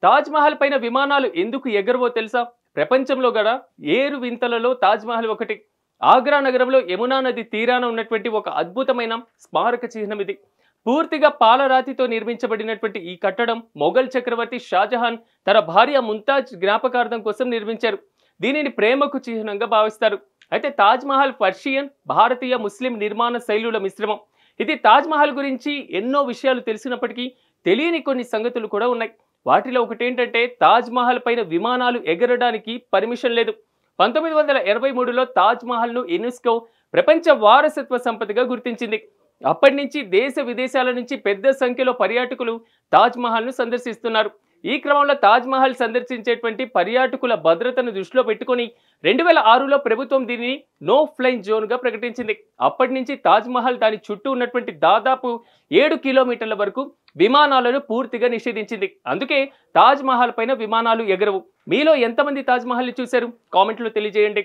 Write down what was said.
తాజ్ మహల్ పైన విమానాలు ఎందుకు ఎగరవో తెలుసా? ప్రపంచంలో గల ఏరు వింతలలో తాజ్ మహల్ ఒకటి. ఆగ్రా నగరంలో యమునా నది తీరాన ఉన్నటువంటి ఒక అద్భుతమైన స్మారక చిహ్నం ఇది. పూర్తిగా పాలరాతితో నిర్మించబడినటువంటి ఈ కట్టడం మొఘల్ చక్రవర్తి షాజహాన్ తన భార్య ముంతాజ్ జ్ఞాపకార్థం కోసం నిర్మించారు. దీనిని ప్రేమకు చిహ్నంగా భావిస్తారు. అయితే తాజ్ మహల్ పర్షియన్, భారతీయ, ముస్లిం నిర్మాణ శైలుల మిశ్రమం. ఇది తాజ్ మహల్ గురించి ఎన్నో విషయాలు తెలిసినప్పటికీ తెలియని కొన్ని సంగతులు కూడా ఉన్నాయి. వాటిలో ఒకటేంటంటే తాజ్ మహల్ పైన విమానాలు ఎగరడానికి పర్మిషన్ లేదు. 1983లో తాజ్ మహల్ ను యునెస్కో ప్రపంచ వారసత్వ సంపదగా గుర్తించింది. అప్పటి నుంచి దేశ విదేశాల నుంచి పెద్ద సంఖ్యలో పర్యాటకులు తాజ్ మహల్ ను సందర్శిస్తున్నారు. ఈ క్రమంలో తాజ్ మహల్ సందర్శించేటువంటి పర్యాటకుల భద్రతను దృష్టిలో పెట్టుకొని 2006లో ప్రభుత్వం దీనిని నో ఫ్లైన్ జోన్ గా ప్రకటించింది. అప్పటి నుంచి తాజ్ మహల్ దాని చుట్టూ ఉన్నటువంటి దాదాపు 7 కిలోమీటర్ల వరకు విమానాలను పూర్తిగా నిషేధించింది. అందుకే తాజ్ మహల్ పైన విమానాలు ఎగరవు. మీలో ఎంతమంది తాజ్ మహల్ ని చూశారు? కామెంట్లో తెలియజేయండి.